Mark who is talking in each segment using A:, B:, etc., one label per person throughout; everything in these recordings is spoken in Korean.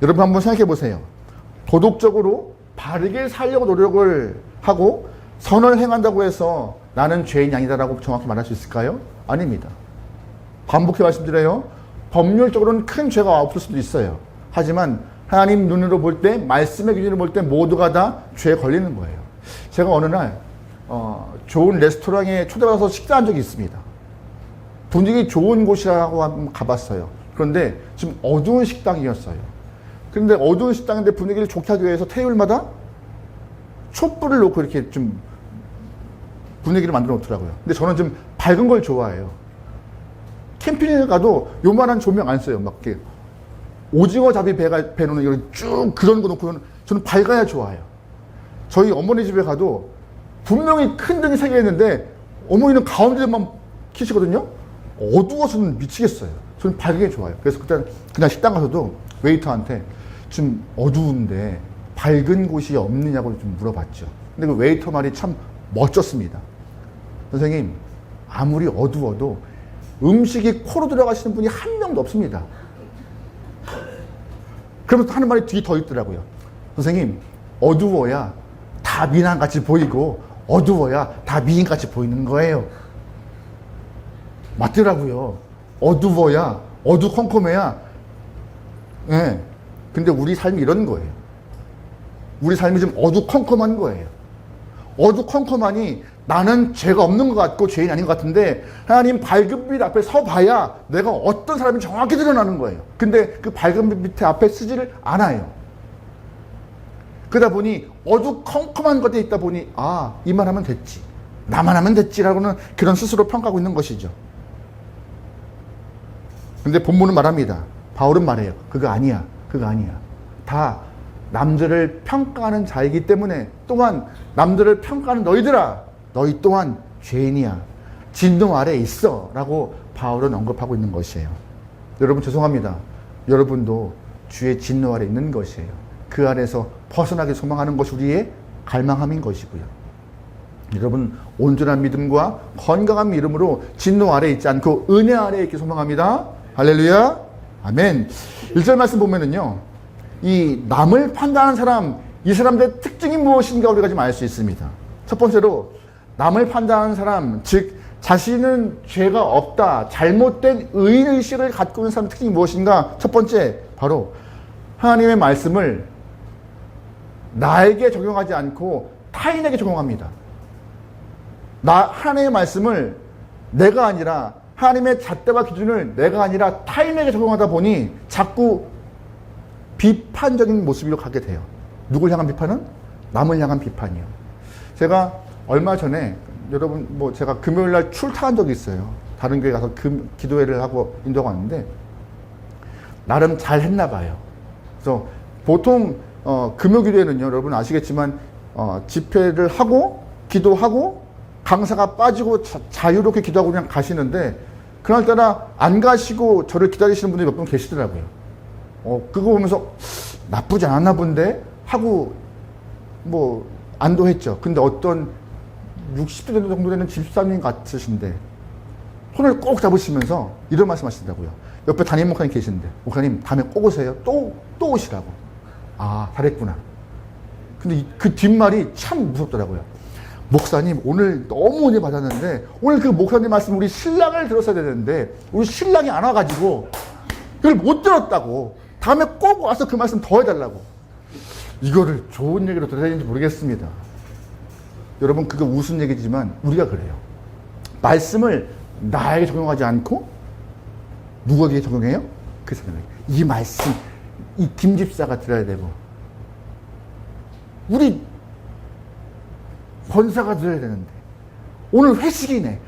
A: 여러분 한번 생각해 보세요. 도덕적으로 바르게 살려고 노력을 하고 선을 행한다고 해서 나는 죄인이 아니다라고 정확히 말할 수 있을까요? 아닙니다. 반복해 말씀드려요. 법률적으로는 큰 죄가 없을 수도 있어요. 하지만 하나님 눈으로 볼 때, 말씀의 기준으로 볼 때 모두가 다 죄에 걸리는 거예요. 제가 어느 날 좋은 레스토랑에 초대받아서 식사한 적이 있습니다. 분위기 좋은 곳이라고 한번 가봤어요. 그런데 좀 어두운 식당이었어요. 그런데 어두운 식당인데 분위기를 좋게 하기 위해서 테이블마다 촛불을 놓고 이렇게 좀 분위기를 만들어 놓더라고요. 근데 저는 좀 밝은 걸 좋아해요. 캠핑에 가도 요만한 조명 안 써요. 막 이렇게 오징어 잡이 배놓는 이런 쭉 그런 거 놓고 저는 밝아야 좋아요. 저희 어머니 집에 가도 분명히 큰 등이 3개 있는데 어머니는 가운데만 켜시거든요. 어두워서는 미치겠어요. 저는 밝게 좋아요. 그래서 그냥 식당 가서도 웨이터한테 좀 어두운데 밝은 곳이 없느냐고 좀 물어봤죠. 근데 그 웨이터 말이 참 멋졌습니다. 선생님, 아무리 어두워도 음식이 코로 들어가시는 분이 한 명도 없습니다. 그러면서 하는 말이 뒤에 더 있더라고요. 선생님, 어두워야 다 미남같이 보이고 어두워야 다 미인같이 보이는 거예요. 맞더라고요. 어두워야, 어두컴컴해야. 예. 근데 우리 삶이 이런 거예요. 우리 삶이 좀 어두컴컴한 거예요. 어두컴컴하니 나는 죄가 없는 것 같고 죄인이 아닌 것 같은데 하나님 밝은 빛 앞에 서봐야 내가 어떤 사람인지 정확히 드러나는 거예요. 근데 그 밝은 빛 밑에 앞에 쓰지를 않아요. 그러다 보니 어두컴컴한 것에 있다 보니 아, 이만 하면 됐지, 나만 하면 됐지라고는 그런 스스로 평가하고 있는 것이죠. 근데 본문은 말합니다. 바울은 말해요. 그거 아니야. 그거 아니야. 다 남들을 평가하는 자이기 때문에, 또한 남들을 평가하는 너희들아, 너희 또한 죄인이야. 진노 아래에 있어 라고 바울은 언급하고 있는 것이에요. 여러분 죄송합니다. 여러분도 주의 진노 아래에 있는 것이에요. 그 아래에서 벗어나기 소망하는 것이 우리의 갈망함인 것이고요. 여러분 온전한 믿음과 건강한 믿음으로 진노 아래에 있지 않고 은혜 아래에 있기 소망합니다. 할렐루야. 아멘. 1절 말씀 보면은요, 이 남을 판단하는 사람, 이 사람들의 특징이 무엇인가 우리가 좀 알 수 있습니다. 첫 번째로 남을 판단하는 사람, 즉 자신은 죄가 없다, 잘못된 의인의식을 갖고 있는 사람의 특징이 무엇인가? 첫 번째, 바로 하나님의 말씀을 나에게 적용하지 않고 타인에게 적용합니다. 하나님의 말씀을 내가 아니라, 하나님의 잣대와 기준을 내가 아니라 타인에게 적용하다 보니 자꾸 비판적인 모습으로 가게 돼요. 누굴 향한 비판은? 남을 향한 비판이요. 제가 얼마 전에, 여러분 제가 금요일날 출타한 적이 있어요. 다른 교회 가서 기도회를 하고 인도가 왔는데 나름 잘 했나 봐요. 그래서 보통 금요기도회는요, 여러분 아시겠지만 집회를 하고 기도하고 강사가 빠지고 자유롭게 기도하고 그냥 가시는데, 그날따라 안 가시고 저를 기다리시는 분들이 몇 분 계시더라고요. 그거 보면서 나쁘지 않았나 본데 하고 안도했죠. 근데 어떤 60대 정도 되는 집사님 같으신데 손을 꼭 잡으시면서 이런 말씀 하시더라고요. 옆에 담임 목사님 계시는데, 목사님 다음에 꼭 오세요. 또 오시라고. 아, 잘했구나. 근데 그 뒷말이 참 무섭더라고요. 목사님 오늘 너무 은혜 받았는데 오늘 그 목사님 말씀 우리 신랑을 들었어야 되는데 우리 신랑이 안 와가지고 그걸 못 들었다고, 다음에 꼭 와서 그 말씀 더 해달라고. 이거를 좋은 얘기로 들어야 되는지 모르겠습니다. 여러분 그게 우스운 얘기지만 우리가 그래요. 말씀을 나에게 적용하지 않고 누구에게 적용해요? 그 사람에게. 이 말씀 이 김집사가 들어야 되고 우리 권사가 들어야 되는데 오늘 회식이네.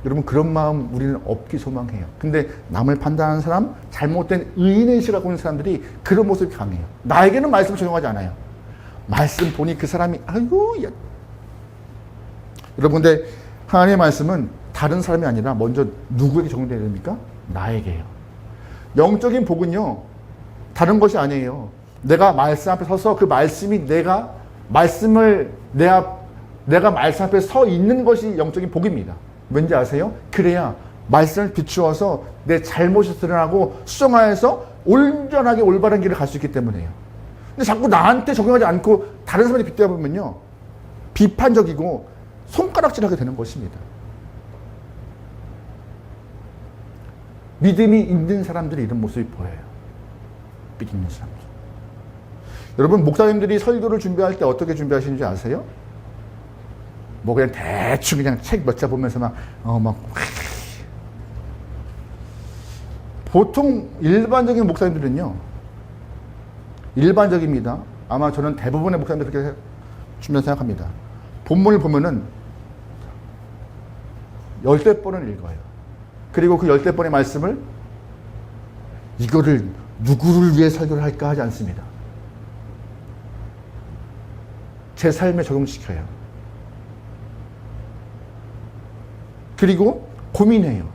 A: 여러분 그런 마음 우리는 없기 소망해요. 근데 남을 판단하는 사람, 잘못된 의인의식을 갖고 있는 사람들이 그런 모습이 강해요. 나에게는 말씀을 적용하지 않아요. 말씀 보니 그 사람이 아이고 야. 여러분 근데 하나님의 말씀은 다른 사람이 아니라 먼저 누구에게 적용돼야 됩니까? 나에게요. 영적인 복은요 다른 것이 아니에요. 내가 말씀 앞에 서서 그 말씀이 내가 말씀 앞에 서 있는 것이 영적인 복입니다. 왠지 아세요? 그래야 말씀을 비추어서 내 잘못이 드러나고 수정하여서 온전하게 올바른 길을 갈 수 있기 때문에요. 근데 자꾸 나한테 적용하지 않고 다른 사람한테 빗대어 보면요, 비판적이고 손가락질하게 되는 것입니다. 믿음이 있는 사람들이 이런 모습이 보여요. 믿음 있는 사람들. 여러분, 목사님들이 설교를 준비할 때 어떻게 준비하시는지 아세요? 뭐 그냥 대충 그냥 책 몇 자 보면서 보통 일반적인 목사님들은요, 일반적입니다. 아마 저는 대부분의 목사님들 그렇게 준비한다고 생각합니다. 본문을 보면은 10번을 읽어요. 그리고 그 10번의 말씀을 이거를 누구를 위해 설교를 할까 하지 않습니다. 제 삶에 적용시켜요. 그리고 고민해요.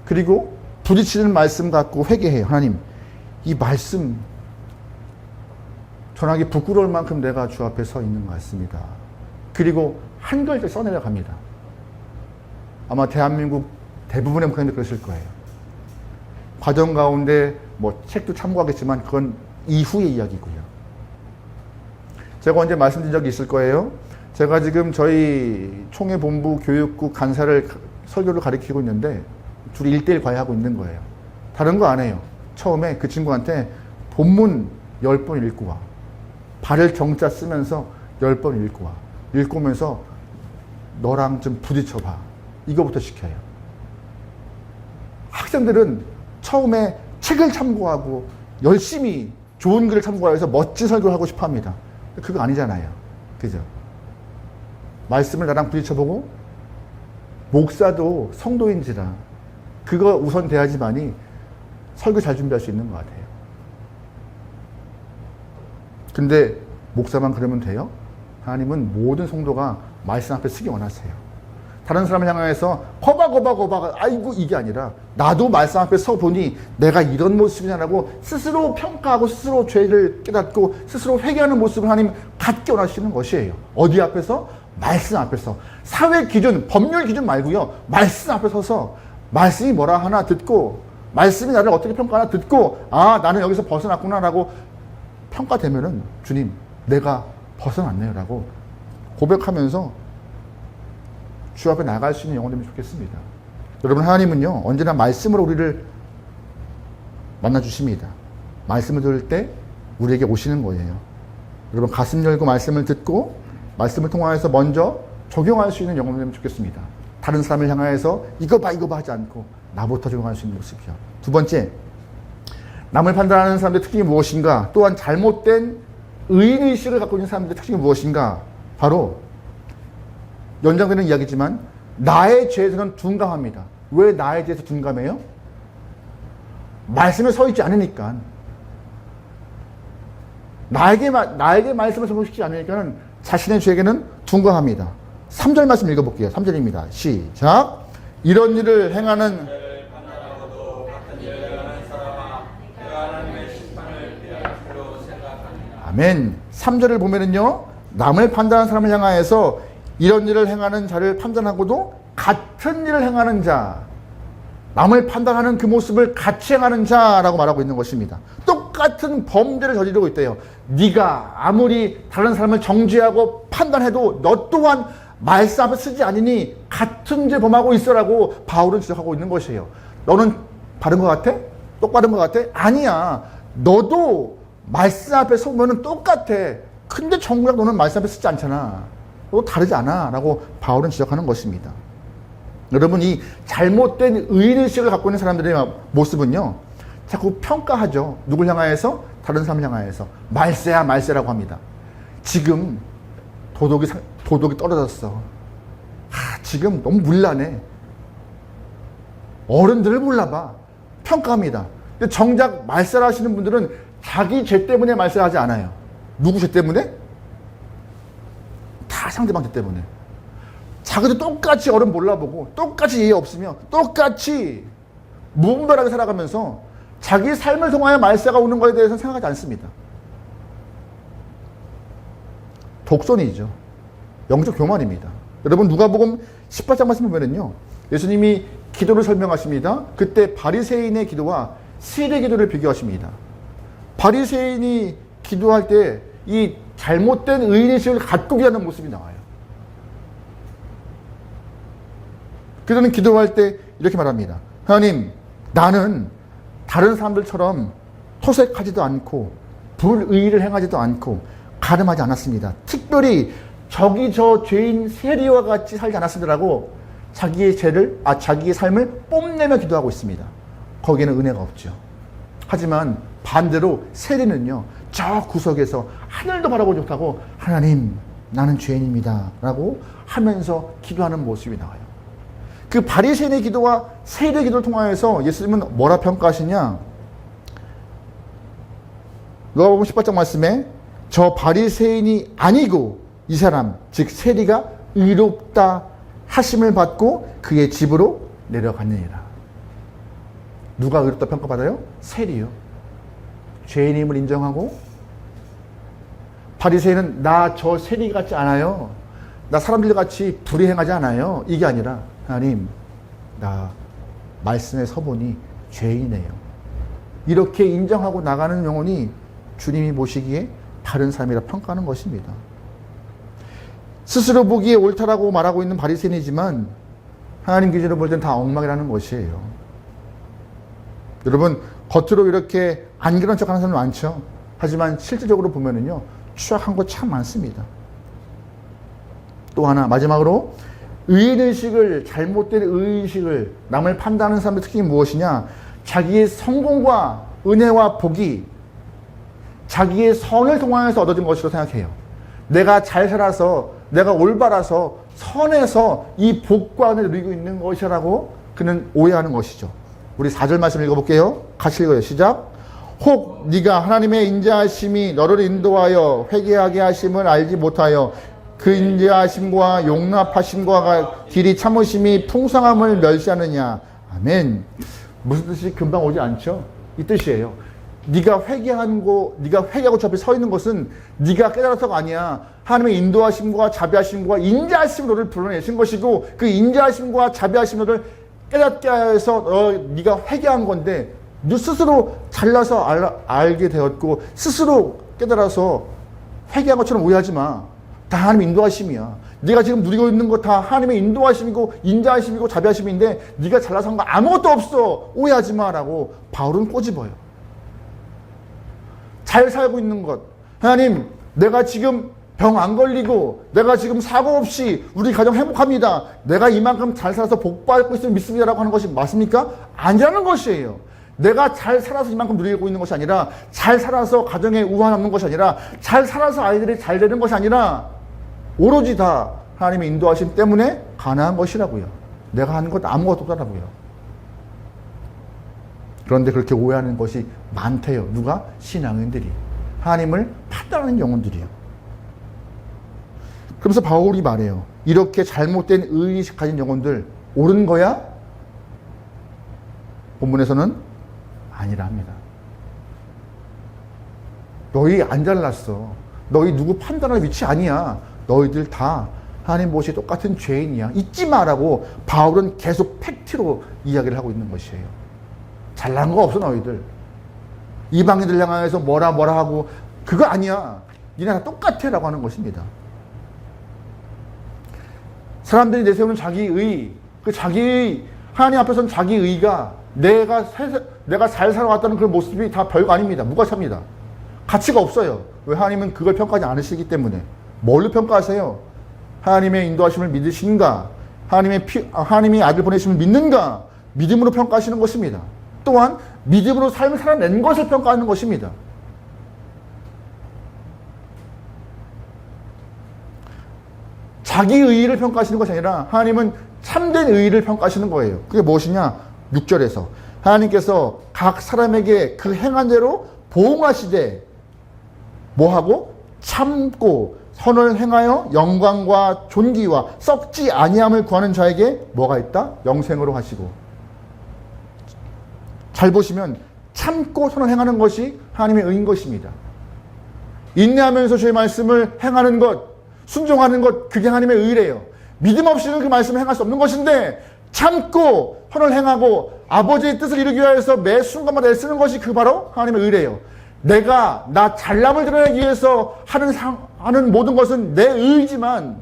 A: 그리고 부딪히는 말씀 갖고 회개해요. 하나님, 이 말씀 전하기 부끄러울 만큼 내가 주 앞에 서 있는 것 같습니다. 그리고 한 글자 써내려 갑니다. 아마 대한민국 대부분의 목사님들 그러실 거예요. 과정 가운데 뭐 책도 참고하겠지만 그건 이후의 이야기고요. 제가 언제 말씀드린 적이 있을 거예요. 제가 지금 저희 총회본부 교육국 간사를 설교를 가르치고 있는데 둘이 1:1 과외하고 있는 거예요. 다른 거 안 해요. 처음에 그 친구한테 본문 10번 읽고 와. 발을 정자 쓰면서 10번 읽고 와. 읽고 오면서 너랑 좀 부딪혀봐. 이거부터 시켜요. 학생들은 처음에 책을 참고하고 열심히 좋은 글을 참고해서 멋진 설교를 하고 싶어 합니다. 그거 아니잖아요. 그죠? 말씀을 나랑 부딪혀보고, 목사도 성도인지라 그거 우선 돼야지만이 설교 잘 준비할 수 있는 것 같아요. 근데 목사만 그러면 돼요? 하나님은 모든 성도가 말씀 앞에 서기 원하세요. 다른 사람을 향해서 거봐 아이고 이게 아니라 나도 말씀 앞에 서보니 내가 이런 모습이냐라고 스스로 평가하고 스스로 죄를 깨닫고 스스로 회개하는 모습을 하나님 갖게 원하시는 것이에요. 어디 앞에서? 말씀 앞에서. 사회 기준, 법률 기준 말고요. 말씀 앞에 서서 말씀이 뭐라 하나 듣고, 말씀이 나를 어떻게 평가하나 듣고, 아, 나는 여기서 벗어났구나라고 평가되면은 주님, 내가 벗어났네요 라고 고백하면서 주 앞에 나갈 수 있는 영혼 되면 좋겠습니다. 여러분, 하나님은요, 언제나 말씀으로 우리를 만나주십니다. 말씀을 들을 때 우리에게 오시는 거예요. 여러분, 가슴 열고 말씀을 듣고 말씀을 통하여서 먼저 적용할 수 있는 영혼이 되면 좋겠습니다. 다른 사람을 향하여서 이거 봐 하지 않고 나부터 적용할 수 있는 모습이요. 두 번째, 남을 판단하는 사람들의 특징이 무엇인가? 또한 잘못된 의인의식을 갖고 있는 사람들의 특징이 무엇인가? 바로 연장되는 이야기지만 나의 죄에서는 둔감합니다. 왜 나의 죄에서 둔감해요? 말씀에 서 있지 않으니까. 나에게 말씀을 적용시키지 않으니까 자신의 죄에게는 둔감합니다. 3절 말씀 읽어볼게요. 3절입니다. 시작. 이런 일을 행하는 아멘. 3절을 보면은요, 남을 판단하는 사람을 향하여서 이런 일을 행하는 자를 판단하고도 같은 일을 행하는 자, 남을 판단하는 그 모습을 같이 행하는 자라고 말하고 있는 것입니다. 똑같은 범죄를 저지르고 있대요. 네가 아무리 다른 사람을 정죄하고 판단해도 너 또한 말씀 앞에 서지 않으니 같은 죄 범하고 있어라고 바울은 지적하고 있는 것이에요. 너는 바른 것 같아? 똑바른 것 같아? 아니야. 너도 말씀 앞에 서면은 똑같아. 근데 정작 너는 말씀 앞에 서지 않잖아. 너 다르지 않아 라고 바울은 지적하는 것입니다. 여러분, 이 잘못된 의인의식을 갖고 있는 사람들의 모습은요, 자꾸 평가하죠. 누굴 향하여서? 다른 사람을 향하여서. 말세라고 합니다. 지금 도덕이 떨어졌어. 지금 너무 문란해. 어른들을 몰라봐. 평가합니다. 근데 정작 말세를 하시는 분들은 자기 죄 때문에 말세를 하지 않아요. 누구 죄 때문에? 다 상대방 죄 때문에. 자기도 똑같이 어른 몰라보고 똑같이 예의 없으며 똑같이 무분별하게 살아가면서 자기 삶을 통하여 말세가 오는 것에 대해서는 생각하지 않습니다. 독선이죠. 영적 교만입니다. 여러분, 누가복음 18장 말씀 보면은요, 예수님이 기도를 설명하십니다. 그때 바리새인의 기도와 세례 기도를 비교하십니다. 바리새인이 기도할 때 이 잘못된 의인의식을 갖고 기도하는 모습이 나와요. 그들은 기도할 때 이렇게 말합니다. 하나님, 나는 다른 사람들처럼 토색하지도 않고 불의를 행하지도 않고 가늠하지 않았습니다. 특별히 저기 저 죄인 세리와 같이 살지 않았으리라고 자기의 자기의 삶을 뽐내며 기도하고 있습니다. 거기에는 은혜가 없죠. 하지만 반대로 세리는요, 저 구석에서 하늘도 바라보지 못하고 하나님, 나는 죄인입니다 라고 하면서 기도하는 모습이 나와요. 그 바리새인의 기도와 세리의 기도를 통하여서 예수님은 뭐라 평가하시냐? 누가복음 18장 말씀에 저 바리새인이 아니고 이 사람, 즉 세리가 의롭다 하심을 받고 그의 집으로 내려갔느니라. 누가 의롭다 평가받아요? 세리요. 죄인임을 인정하고, 바리새인은 나 저 세리 같지 않아요. 나 사람들 같이 불의행하지 않아요. 이게 아니라 하나님, 나 말씀에 서보니 죄인이네요. 이렇게 인정하고 나가는 영혼이 주님이 보시기에 바른 삶이라 평가하는 것입니다. 스스로 보기에 옳다라고 말하고 있는 바리새인이지만 하나님 기준으로 볼 때는 다 엉망이라는 것이에요. 여러분, 겉으로 이렇게 안 그런 척하는 사람 많죠. 하지만 실질적으로 보면은요, 추악한 거 참 많습니다. 또 하나, 마지막으로 의인의식을, 잘못된 의인의식을, 남을 판단하는 사람의 특징이 무엇이냐? 자기의 성공과 은혜와 복이 자기의 선을 통하여서 얻어진 것이라고 생각해요. 내가 잘 살아서, 내가 올바라서, 선해서 이 복과 은혜를 누리고 있는 것이라고 그는 오해하는 것이죠. 우리 4절 말씀 읽어볼게요. 같이 읽어요. 시작. 혹 네가 하나님의 인자하심이 너를 인도하여 회개하게 하심을 알지 못하여 그 인자하심과 용납하심과 길이 참으심이 풍성함을 멸시하느냐. 아멘. 무슨 뜻이 금방 오지 않죠? 이 뜻이에요. 네가 회개하고 저 앞에 서 있는 것은 네가 깨달아서가 아니야. 하나님의 인도하심과 자비하심과 인자하심으로 너를 불러내신 것이고, 그 인자하심과 자비하심을 깨닫게 해서 네가 회개한 건데, 너 스스로 잘나서 알게 되었고 스스로 깨달아서 회개한 것처럼 오해하지 마. 다 하나님의 인도하심이야. 네가 지금 누리고 있는 거 다 하나님의 인도하심이고 인자하심이고 자비하심인데 네가 잘나서 한 거 아무것도 없어. 오해하지 마라고 바울은 꼬집어요. 잘 살고 있는 것, 하나님, 내가 지금 병 안 걸리고 내가 지금 사고 없이 우리 가정 행복합니다. 내가 이만큼 잘 살아서 복 받고 있으면 믿습니다라고 하는 것이 맞습니까? 아니라는 것이에요. 내가 잘 살아서 이만큼 누리고 있는 것이 아니라, 잘 살아서 가정에 우환 없는 것이 아니라, 잘 살아서 아이들이 잘 되는 것이 아니라 오로지 다 하나님의 인도하심 때문에 가능한 것이라고요. 내가 하는 것 아무것도 없다라고요. 그런데 그렇게 오해하는 것이 많대요. 누가? 신앙인들이. 하나님을 판단하는 영혼들이요. 그러면서 바울이 말해요. 이렇게 잘못된 의의식 가진 영혼들 옳은 거야? 본문에서는 아니라 합니다. 너희 안 잘났어. 너희 누구 판단할 위치 아니야. 너희들 다 하나님 보시기에 똑같은 죄인이야. 잊지 마라고 바울은 계속 팩트로 이야기를 하고 있는 것이에요. 잘난 거 없어 너희들. 이방인들 향해서 뭐라 하고 그거 아니야. 니네 다 똑같아 라고 하는 것입니다. 사람들이 내세우는 자기의, 그 자기의, 하나님 앞에서는 자기의가 내가 잘 살아왔다는 그런 모습이 다 별거 아닙니다. 무가치합니다. 가치가 없어요. 왜? 하나님은 그걸 평가하지 않으시기 때문에. 뭘로 평가하세요? 하나님의 인도하심을 믿으신가? 하나님이 아들 보내심을 믿는가? 믿음으로 평가하시는 것입니다. 또한 믿음으로 삶을 살아낸 것을 평가하는 것입니다. 자기 의의를 평가하시는 것이 아니라 하나님은 참된 의의를 평가하시는 거예요. 그게 무엇이냐? 6절에서 하나님께서 각 사람에게 그 행한 대로 보응하시되 뭐하고? 참고 선을 행하여 영광과 존귀와 썩지 아니함을 구하는 자에게 뭐가 있다? 영생으로 하시고. 잘 보시면 참고 선을 행하는 것이 하나님의 의인 것입니다. 인내하면서 주의 말씀을 행하는 것, 순종하는 것, 그게 하나님의 의래요. 믿음 없이는 그 말씀을 행할 수 없는 것인데 참고 선을 행하고 아버지의 뜻을 이루기 위해서 매 순간마다 애쓰는 것이 그 바로 하나님의 의래요. 내가 나 잘남을 드러내기 위해서 하는 모든 것은 내 의지만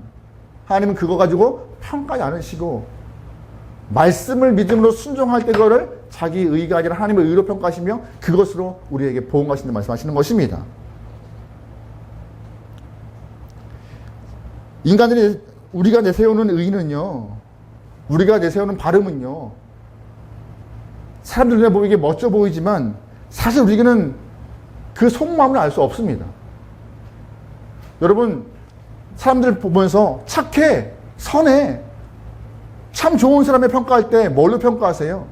A: 하나님은 그거 가지고 평가하지 않으시고 말씀을 믿음으로 순종할 때 그거를 자기 의가 아니라 하나님의 의로 평가하시며 그것으로 우리에게 보응하신다 말씀하시는 것입니다. 인간들이 우리가 내세우는 의는요, 우리가 내세우는 발음은요, 사람들 눈에 보이게 멋져 보이지만 사실 우리는 그 속마음을 알 수 없습니다. 여러분, 사람들 보면서 착해, 선해, 참 좋은 사람을 평가할 때 뭘로 평가하세요?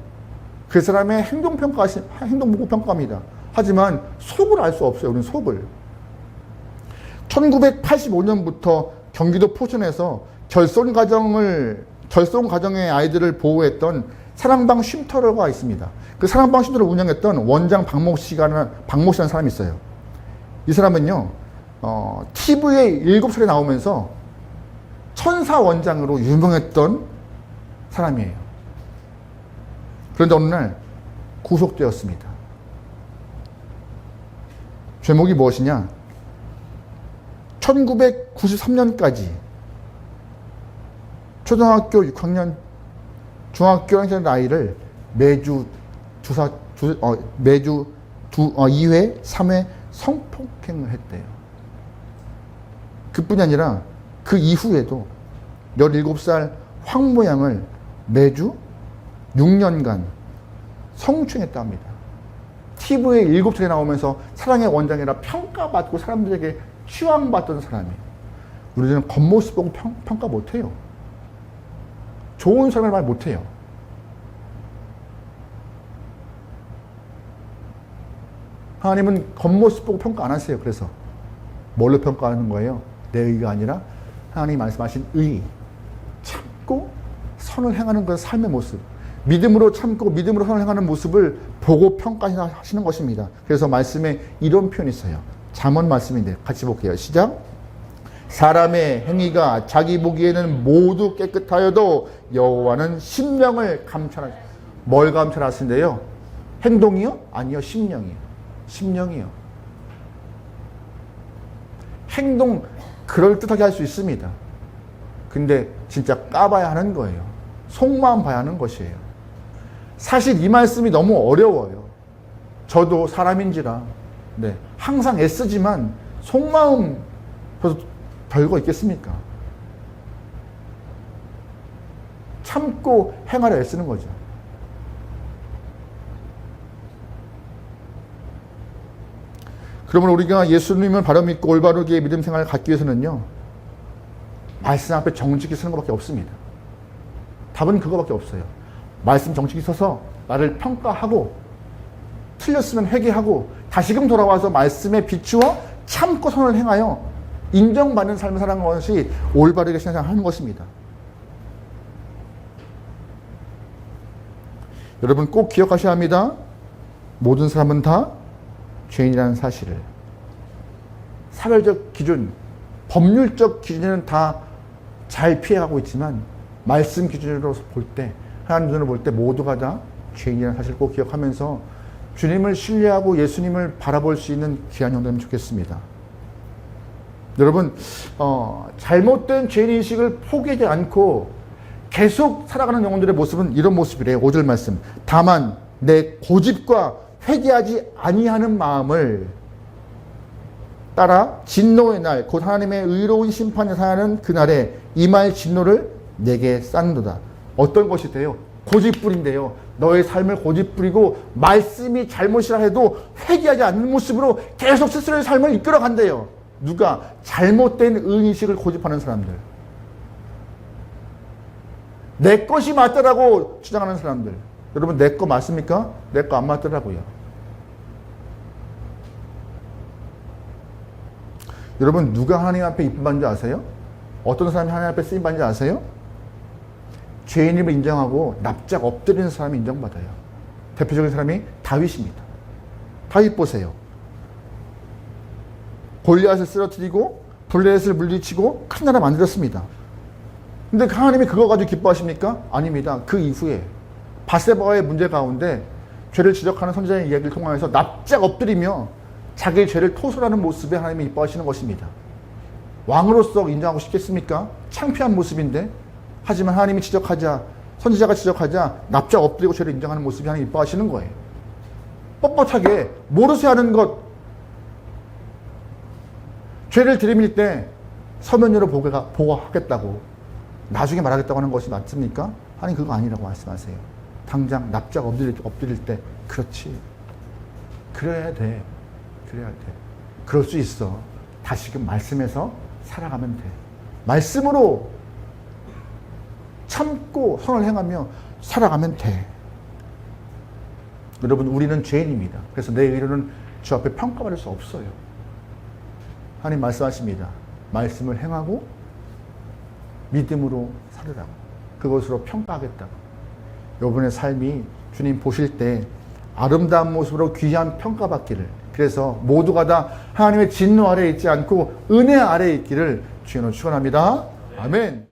A: 그 사람의 행동 보고 평가합니다. 하지만 속을 알 수 없어요. 우리는 속을. 1985년부터 경기도 포천에서 결손 가정의 아이들을 보호했던 사랑방 쉼터가 있습니다. 그 사랑방 쉼터를 운영했던 원장 박모 씨라는 사람이 있어요. 이 사람은요, TV에 7살에 나오면서 천사 원장으로 유명했던 사람이에요. 그런데 어느 날 구속되었습니다. 제목이 무엇이냐? 1993년까지 초등학교 6학년, 중학교 1학년 아이를 매주 2회, 3회 성폭행을 했대요. 그뿐이 아니라 그 이후에도 17살 황모 양을 매주 6년간 성추행했다 합니다. TV에 7살에 나오면서 사랑의 원장이라 평가받고 사람들에게 추앙받던 사람이에요. 우리는 겉모습 보고 평가 못해요. 좋은 사람을 말 못해요. 하나님은 겉모습 보고 평가 안 하세요. 그래서 뭘로 평가하는 거예요? 내 의가 아니라 하나님이 말씀하신 의, 참고 선을 행하는 그 삶의 모습, 믿음으로 참고 믿음으로 선을 행하는 모습을 보고 평가하시는 것입니다. 그래서 말씀에 이런 표현이 있어요. 잠언 말씀인데 같이 볼게요. 시작. 사람의 행위가 자기 보기에는 모두 깨끗하여도 여호와는 심령을 감찰하시다. 뭘 감찰하신대요? 행동이요? 아니요, 심령이요. 심령이요. 행동 그럴듯하게 할 수 있습니다. 근데 진짜 까봐야 하는 거예요. 속마음 봐야 하는 것이에요. 사실 이 말씀이 너무 어려워요. 저도 사람인지라 항상 애쓰지만 속마음 별거 있겠습니까? 참고 행하려 애쓰는 거죠. 그러면 우리가 예수님을 바로 믿고 올바르게 믿음 생활을 갖기 위해서는요, 말씀 앞에 정직히 서는 것밖에 없습니다. 답은 그거밖에 없어요. 말씀 정직히 서서 나를 평가하고 틀렸으면 회개하고 다시금 돌아와서 말씀에 비추어 참고 선을 행하여 인정받는 삶을 살아가는 것이 올바르게 신앙하는 것입니다. 여러분 꼭 기억하셔야 합니다. 모든 사람은 다 죄인이라는 사실을. 사회적 기준, 법률적 기준에는 다 잘 피해가고 있지만 말씀 기준으로 볼 때, 하나님 눈으로 볼 때 모두가 다 죄인이라는 사실을 꼭 기억하면서 주님을 신뢰하고 예수님을 바라볼 수 있는 귀한 영혼이면 좋겠습니다. 여러분, 잘못된 죄인의식을 포기하지 않고 계속 살아가는 영혼들의 모습은 이런 모습이래요. 5절 말씀. 다만 내 고집과 회개하지 아니하는 마음을 따라 진노의 날, 곧 하나님의 의로운 심판에 사는 그날에 임할 진노를 내게 쌓는도다. 어떤 것이 돼요? 고집부린데요. 너의 삶을 고집부리고 말씀이 잘못이라 해도 회개하지 않는 모습으로 계속 스스로의 삶을 이끌어간대요. 누가? 잘못된 의인의식을 고집하는 사람들. 내 것이 맞다라고 주장하는 사람들. 여러분 내 거 맞습니까? 내 거 안 맞더라고요. 여러분 누가 하나님 앞에 이쁨 받는 줄 아세요? 어떤 사람이 하나님 앞에 쓰임 받는 줄 아세요? 죄인임을 인정하고 납작 엎드리는 사람이 인정받아요. 대표적인 사람이 다윗입니다. 다윗 보세요. 골리앗을 쓰러뜨리고 블레셋을 물리치고 큰 나라 만들었습니다. 근데 하나님이 그거 가지고 기뻐하십니까? 아닙니다. 그 이후에 바세바와의 문제 가운데 죄를 지적하는 선지자의 이야기를 통하여서 납작 엎드리며 자기의 죄를 토설하는 모습에 하나님이 기뻐하시는 것입니다. 왕으로서 인정하고 싶겠습니까? 창피한 모습인데. 하지만 하나님이 지적하자, 선지자가 지적하자 납작 엎드리고 죄를 인정하는 모습이 하나님 기뻐하시는 거예요. 뻣뻣하게 모르쇠 하는 것, 죄를 들이밀 때 서면으로 보고하겠다고 나중에 말하겠다고 하는 것이 맞습니까? 아니, 그거 아니라고 말씀하세요. 당장 납작 엎드릴 때 그렇지, 그래야 돼, 그래야 돼, 그럴 수 있어. 다시금 말씀에서 살아가면 돼. 말씀으로 참고 선을 행하며 살아가면 돼. 여러분, 우리는 죄인입니다. 그래서 내 의로는 주 앞에 평가받을 수 없어요. 하나님 말씀하십니다. 말씀을 행하고 믿음으로 살으라고. 그것으로 평가하겠다고. 여러분의 삶이 주님 보실 때 아름다운 모습으로 귀한 평가받기를, 그래서 모두가 다 하나님의 진노 아래에 있지 않고 은혜 아래에 있기를 주님으로 축원합니다. 아멘.